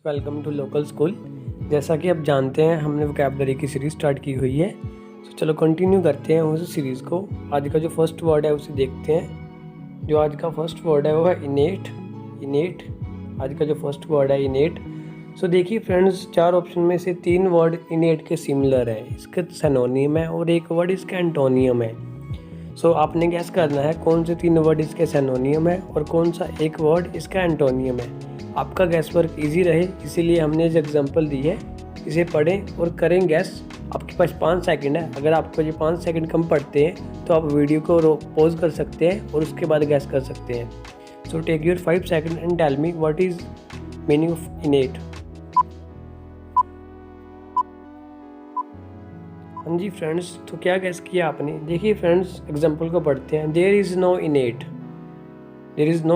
Welcome to local school. जैसा कि आप जानते हैं हमने वोकैबुलरी की सीरीज़ स्टार्ट की हुई है, तो चलो कंटिन्यू करते हैं उस सीरीज़ को। आज का जो फर्स्ट वर्ड है उसे देखते हैं। जो आज का फर्स्ट वर्ड है वो है इनेट। आज का जो फर्स्ट वर्ड है इनेट। सो देखिए फ्रेंड्स, 4 ऑप्शन में से 3 वर्ड इनेट के सिमिलर हैं, इसका सिनोनिम है और एक वर्ड इसका एंटोनियम है। सो आपने गैस करना है कौन से 3 वर्ड इसके सिनोनियम है और कौन सा एक वर्ड इसका एंटोनियम है। आपका गैस वर्क ईजी रहे इसीलिए हमने जो एग्जांपल दी है इसे पढ़ें और करें गैस। आपके पास 5 सेकंड है। अगर आपको ये 5 सेकंड कम पड़ते हैं तो आप वीडियो को पॉज कर सकते हैं और उसके बाद गैस कर सकते हैं। So take your 5 second and tell me what is meaning of innate. हाँ जी फ्रेंड्स, तो क्या गैस किया आपने? देखिए फ्रेंड्स, एग्जांपल को पढ़ते हैं। There is no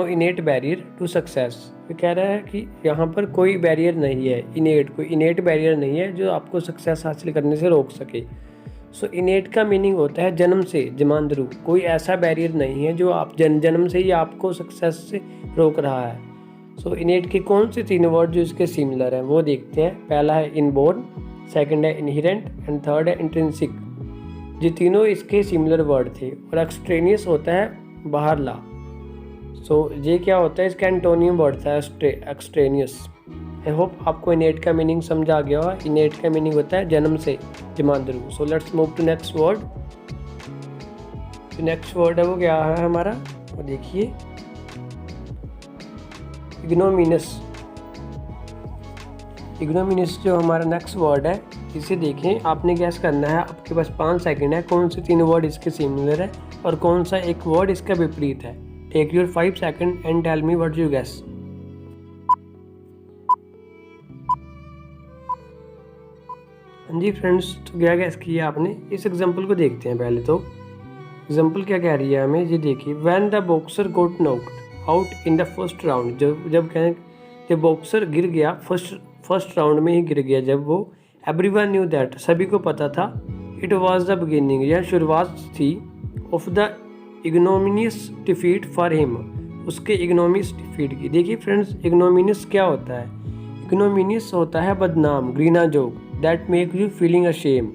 innate barrier to success. ये कह रहा है कि यहाँ पर कोई बैरियर नहीं है, कोई इनेट बैरियर नहीं है जो आपको सक्सेस हासिल करने से रोक सके। सो इनेट का मीनिंग होता है जन्म से, जमांदरू। कोई ऐसा बैरियर नहीं है जो आप जन्म से ही आपको सक्सेस से रोक रहा है। सो इनेट के कौन से 3 वर्ड जो इसके सिमिलर हैं वो देखते हैं। पहला है इनबोर्न, सेकंड है इनहेरेंट एंड थर्ड है इंट्रिंसिक। ये तीनों इसके सिमिलर वर्ड थे। और एक्सट्रेनियस होता है बाहर ला। सो ये क्या होता है? इसका एंटोनियम वर्ड था एक्सट्रेनियस। आई होप आपको इनेट का मीनिंग समझ आ गया होगा। इनेट का मीनिंग होता है जन्म से, जमांदरू। So let's move to next word. जो नेक्स्ट वर्ड है वो क्या है हमारा, वो देखिए इग्नोमिनस जो हमारा नेक्स्ट वर्ड है इसे देखें। आपने गैस करना है, आपके पास 5 सेकंड है, कौन से 3 वर्ड इसके सिमिलर है और कौन सा एक वर्ड इसका विपरीत है। Take your 5 second and tell me what you guess. हाँ जी फ्रेंड्स, तो क्या गैस किया आपने? इस एग्जांपल को देखते हैं। पहले तो एग्जांपल क्या कह रही है हमें, ये देखिए। When the boxer got knocked out in the first round. जब कहें जब बॉक्सर गिर गया, फर्स्ट राउंड में ही गिर गया जब वो। एवरीवन न्यू दैट, सभी को पता था। इट वाज द बिगिनिंग, यह शुरुआत थी। Of the ignominious defeat for him, उसके इग्नोमियस डिफीट की। देखिए फ्रेंड्स, इग्नोमिनियस क्या होता है? इग्नोमिनियस होता है बदनाम, घृणाजोग। That make you feeling ashamed.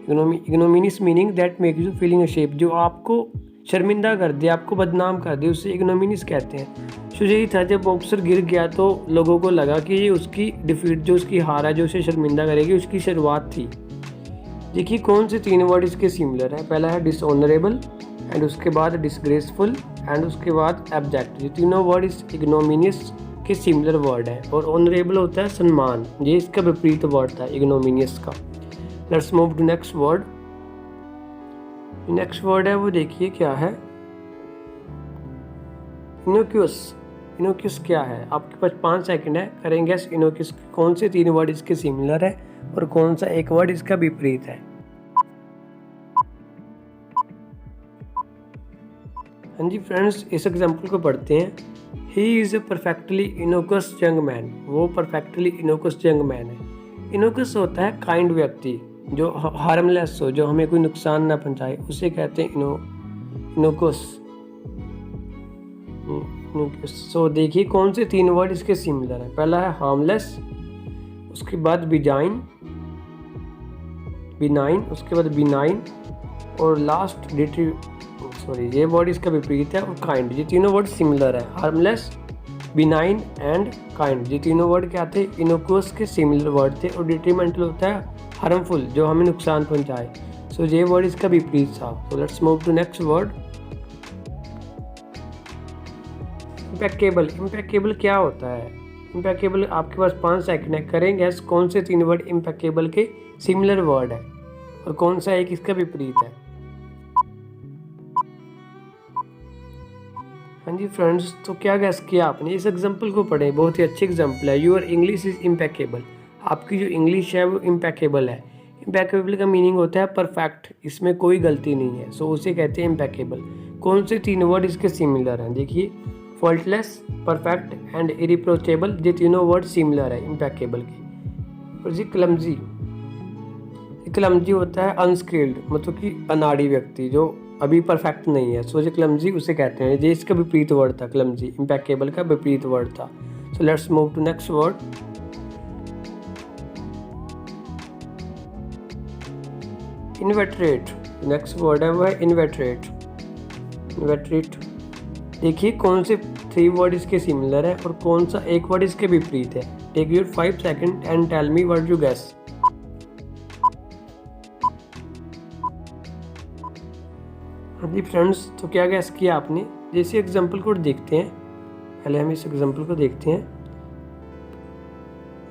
Ignominious meaning that make you feeling ashamed, जो आपको शर्मिंदा कर दे, आपको बदनाम कर दे, उसे इग्नोमिनियस कहते हैं। सो यही था, जब बॉक्सर गिर गया तो लोगों को लगा कि ये उसकी डिफीट, जो उसकी हार है, जो उसे शर्मिंदा करेगी, उसकी शुरुआत थी। देखिए कौन से 3 वर्ड इसके सिमिलर है। पहला है डिसऑनरेबल एंड उसके बाद डिसग्रेसफुल एंड उसके बाद एब्जेक्ट। ये तीनों वर्ड इस इग्नोमिनियस के सिमिलर वर्ड है। और ऑनरेबल होता है सम्मान, ये इसका विपरीत वर्ड था इग्नोमिनियस का। Let's move to next word. Next word है वो देखिए क्या है, इनोक्यूस क्या है? आपके पास 5 सेकंड है, करेंगे इनोक्यूस कौन से 3 वर्ड इसके सिमिलर है और कौन सा एक वर्ड इसका विपरीत है। हाँ जी फ्रेंड्स, इस एग्जांपल को पढ़ते हैं। He is a perfectly innocuous young man. वो परफेक्टली इनोकस यंग मैन है। इनोकस होता है काइंड व्यक्ति, जो हार्मलेस हो, जो हमें कोई नुकसान ना पहुंचाए, उसे कहते हैं इनोकस। सो देखिए कौन से 3 वर्ड इसके सिमिलर है। पहला है हार्मलेस, उसके बाद बिनाइन, उसके बाद बिनाइन और लास्ट ये वर्ड इसका विपरीत है। और काइंड, ये तीनों वर्ड सिमिलर है। हार्मलेस, बिनाइन एंड काइंड, ये तीनों वर्ड क्या थे? इनोकुअस के सिमिलर वर्ड थे। और डिट्रीमेंटल होता है हार्मफुल, जो हमें नुकसान पहुंचाए। सो ये वर्ड इसका विपरीत था। तो let's move to next word. Impeccable क्या होता है? इम्पेकेबल, आपके पास 5 सेकंड है, करेंगे कौन से 3 वर्ड इम्पेकेबल के सिमिलर वर्ड है और कौन सा एक इसका विपरीत है। हाँ जी फ्रेंड्स, तो क्या गैस किया आपने? इस एग्जांपल को पढ़ें, बहुत ही अच्छी एग्जांपल है। Your English is impeccable. आपकी जो इंग्लिश है वो इम्पेकेबल है। इम्पेकेबल का मीनिंग होता है परफेक्ट, इसमें कोई गलती नहीं है। सो उसे कहते हैं इम्पेकेबल। कौन से 3 वर्ड इसके सिमिलर हैं? देखिए, फॉल्टलेस, परफेक्ट एंड इरिप्रोचेबल, ये तीनों वर्ड सिमिलर है इम्पेकेबल के। और जी क्लमजी होता है अनस्किल्ड, मतलब कि अनाड़ी व्यक्ति, जो अभी परफेक्ट नहीं है। सो जो क्लमजी उसे कहते हैं। ये इसका विपरीत वर्ड था, क्लमजी इम्पेकेबल का विपरीत वर्ड था। So let's move to next word. Inveterate. Next word है वो है इन्वेटरेट. इन्वेटरेट, देखिए कौन से 3 वर्ड इसके सिमिलर है और कौन सा एक वर्ड इसके विपरीत है. Take your 5 second and tell me what you guess. हाँ जी फ्रेंड्स, तो क्या गेस किया आपने? जैसे एग्जाम्पल को देखते हैं, पहले हम इस एग्जाम्पल को देखते हैं.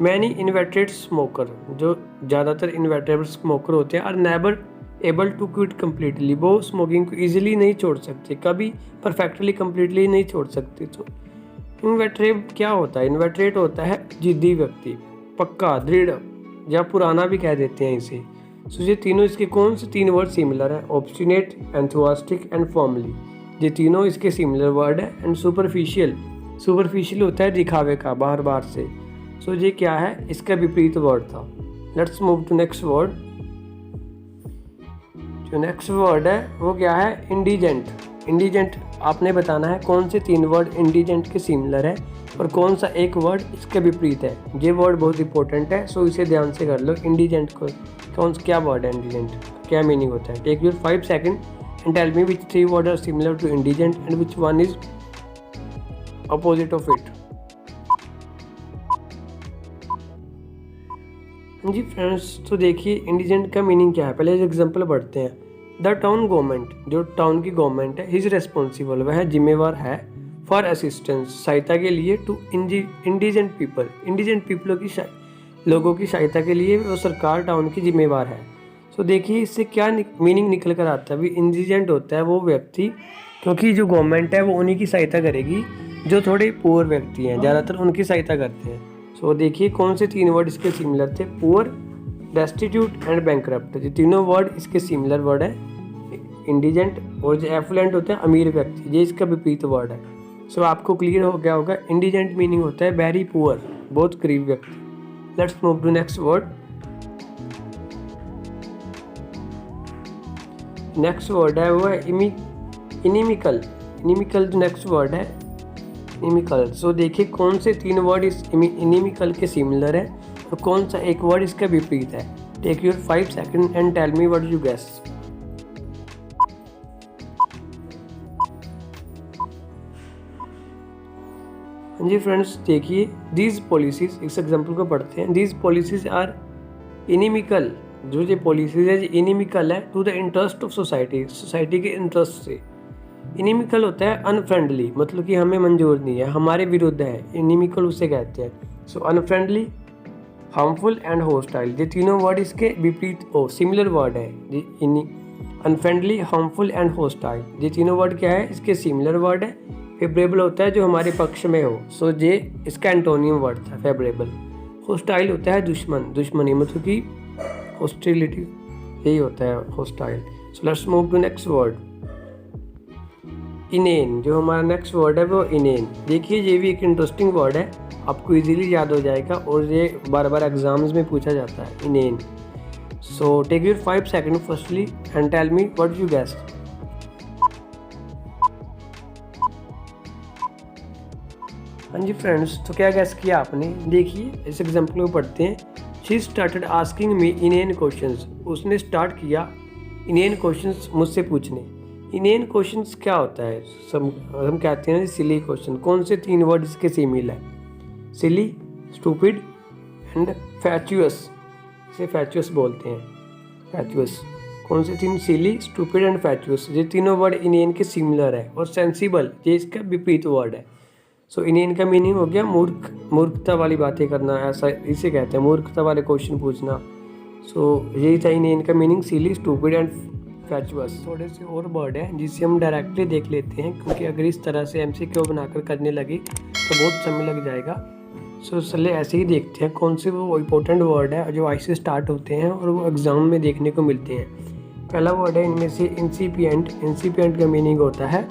मैनी इन्वेटरेट स्मोकर, जो ज़्यादातर इन्वेटरेट स्मोकर होते हैं, are never able to quit completely, वो स्मोकिंग को ईजिली नहीं छोड़ सकते, कभी परफेक्टली कम्प्लीटली नहीं छोड़ सकते. तो इन्वेटरेट क्या होता है? इन्वेटरेट होता है जिद्दी व्यक्ति, पक्का, दृढ़ या पुराना भी कह देते हैं इसे. सो ये तीनों इसके कौन से 3 वर्ड सिमिलर है? Obstinate, enthusiastic and formally. ये तीनों इसके सिमिलर वर्ड है. एंड सुपरफिशियल, सुपरफिशियल होता है दिखावे का, बाहर बाहर से. सो ये क्या है? इसका विपरीत वर्ड था. Let's move to next word. जो नेक्स्ट वर्ड है वो क्या है? इंडिजेंट. इंडिजेंट आपने बताना है कौन से 3 वर्ड इंडिजेंट के सिमिलर है और कौन सा एक वर्ड इसके विपरीत है. ये वर्ड बहुत इंपॉर्टेंट है, सो इसे ध्यान से कर लो. इंडिजेंट को क्या वर्ड है? इंडिजेंट क्या मीनिंग होता है? Take your 5 second and tell me which 3 word are similar to indigent and which one is opposite of it. जी फ्रेंड्स, तो देखिए इंडिजेंट का मीनिंग क्या है. पहले एग्जांपल पढ़ते हैं. द टाउन गवर्नमेंट, जो टाउन की गवर्नमेंट है, हिज रेस्पॉन्सिबल, वह जिम्मेवार है, फॉर असिस्टेंस, सहायता के लिए, टू इंडिजेंट पीपल, इंडिजेंट पीपलों की लोगों की सहायता के लिए वो सरकार टाउन की जिम्मेवार है. तो देखिए इससे क्या मीनिंग निकल कर आता है. अभी इंडिजेंट होता है वो व्यक्ति, क्योंकि जो गवर्नमेंट है वो उन्हीं की सहायता करेगी जो थोड़े पुअर व्यक्ति हैं, ज़्यादातर उनकी सहायता करते हैं. सो देखिए कौन से 3 वर्ड इसके सिमिलर थे? Poor, destitute and bankrupt. ये तीनों वर्ड इसके सिमिलर वर्ड है. इंडिजेंट और जो एफ्लुएंट होता है अमीर व्यक्ति, ये इसका विपरीत वर्ड है. सो आपको क्लियर हो गया होगा. इंडिजेंट मीनिंग होता है वेरी पुअर, बहुत गरीब व्यक्ति. Let's move to next word. Next word है वो है इनिमिकल. इनिमिकल जो नेक्स्ट वर्ड है, इनिमिकल. सो देखिए कौन से 3 वर्ड इस इनिमिकल के सिमिलर है और कौन सा एक वर्ड इसका विपरीत है. Take your 5 second and tell me what you guess. जी फ्रेंड्स, देखिए दीज पॉलिसीज, इस एग्जाम्पल को पढ़ते हैं. These policies are inimical. जो ये पॉलिसीज है इनिमिकल है to the interest of society, society के इंटरेस्ट से. इनिमिकल होता है अनफ्रेंडली, मतलब कि हमें मंजूर नहीं है, हमारे विरुद्ध है, इनिमिकल उसे कहते हैं. सो अनफ्रेंडली, हार्मफुल एंड हॉस्टाइल, ये तीनों वर्ड इसके विपरीत सिमिलर वर्ड है. अनफ्रेंडली, हार्मफुल एंड हॉस्टाइल, ये तीनों वर्ड क्या है? इसके सिमिलर वर्ड है. फेवरेबल होता है जो हमारे पक्ष में हो, सो ये इसका एंटोनियम वर्ड था फेवरेबल. हॉस्टाइल होता है दुश्मन, दुश्मनी, मतलब कि हॉस्टिलिटी, यही होता है hostile. So let's move to next word. Inane, जो हमारा नेक्स्ट वर्ड है वो इनेन. देखिए ये भी एक इंटरेस्टिंग वर्ड है, आपको इजीली याद हो जाएगा और ये बार बार एग्जाम्स में पूछा जाता है. Inane. So take your 5 second firstly and tell me what you guess. हाँ जी फ्रेंड्स, तो क्या गेस किया आपने? देखिए इस एग्जाम्पल को पढ़ते हैं. She started asking me इनेन questions, उसने स्टार्ट किया इनेन क्वेश्चंस मुझसे पूछने. इनेन क्वेश्चंस क्या होता है? हम कहते हैं सिली क्वेश्चन. कौन से 3 वर्ड इसके सिमिलर है? सिली, स्टूपिड एंड फैचुअस. इसे फैचुअस बोलते हैं, फैचुअस. कौन से 3? सिली, स्टूपिड एंड फैचुअस. ये तीनों वर्ड इनेन के सिमिलर है. और सेंसिबल, ये इसका विपरीत वर्ड है. सो इनेन का मीनिंग हो गया मूर्ख, मूर्खता वाली बातें करना, ऐसा इसे कहते हैं, मूर्खता वाले क्वेश्चन पूछना. सो यही था इनेन का मीनिंग, सिली, स्टूपिड एंड फैचुअस. थोड़े से और वर्ड हैं जिसे हम डायरेक्टली देख लेते हैं, क्योंकि अगर इस तरह से MCQ बनाकर करने लगे तो बहुत समय लग जाएगा. सो चलिए ऐसे ही देखते हैं कौन से वो इंपॉर्टेंट वर्ड है जो आई से स्टार्ट होते हैं और वो एग्ज़ाम में देखने को मिलते हैं. पहला वर्ड है इनमें से इंसिपिएंट. इंसिपिएंट का मीनिंग होता है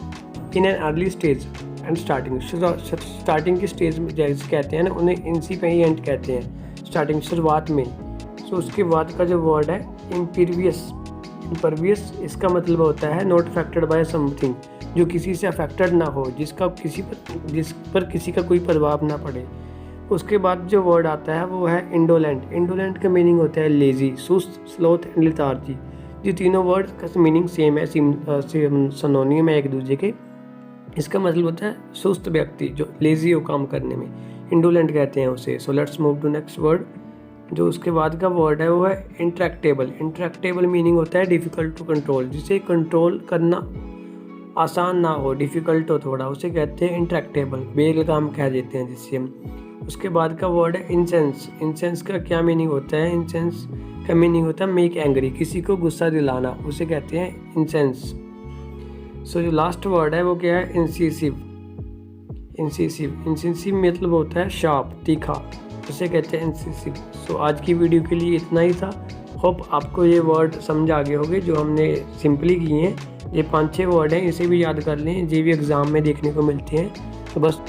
in an early stage and starting. Starting की स्टेज में जैसे कहते हैं ना, उन्हें इंसिपिएंट कहते हैं, स्टार्टिंग, शुरुआत में. सो उसके बाद का जो वर्ड है इम्पीरियस. इम्परवियस, इसका मतलब होता है नॉट अफेक्टेड बाय समथिंग, जो किसी से अफेक्टेड ना हो, जिस पर किसी का कोई प्रभाव ना पड़े. उसके बाद जो वर्ड आता है वो है इंडोलेंट। इंडोलेंट का मीनिंग होता है लेजी, सुस्त, स्लोथ एंड लेथार्जी। ये तीनों वर्ड का मीनिंग सेम है, सिनोनिम है एक दूसरे के। इसका मतलब होता है सुस्त व्यक्ति जो लेजी हो काम करने में, इंडोलेंट कहते हैं उसे। So let's move to next word. जो उसके बाद का वर्ड है वो है इंट्रैक्टेबल। इंट्रैक्टेबल मीनिंग होता है डिफ़िकल्ट टू कंट्रोल, जिसे कंट्रोल करना आसान ना हो, डिफ़िकल्ट हो थोड़ा, उसे कहते हैं इंट्रैक्टेबल, बेलगाम कह देते हैं जिससे हम। उसके बाद का वर्ड है इंसेंस। इंसेंस का क्या मीनिंग होता है? इंसेंस का मीनिंग होता है मेक एंग्री, किसी को गुस्सा दिलाना, उसे कहते हैं इंसेंस। सो जो लास्ट वर्ड है वो क्या है? इंसिसिव। इंसिसिव मतलब होता है शार्प, तीखा, उसे कहते हैं इंसिसिव। सो आज की वीडियो के लिए इतना ही था। होप आपको ये वर्ड समझ आ गए होंगे जो हमने सिंपली किए हैं। ये 5-6 वर्ड हैं, इसे भी याद कर लें, ये भी एग्ज़ाम में देखने को मिलते हैं। तो बस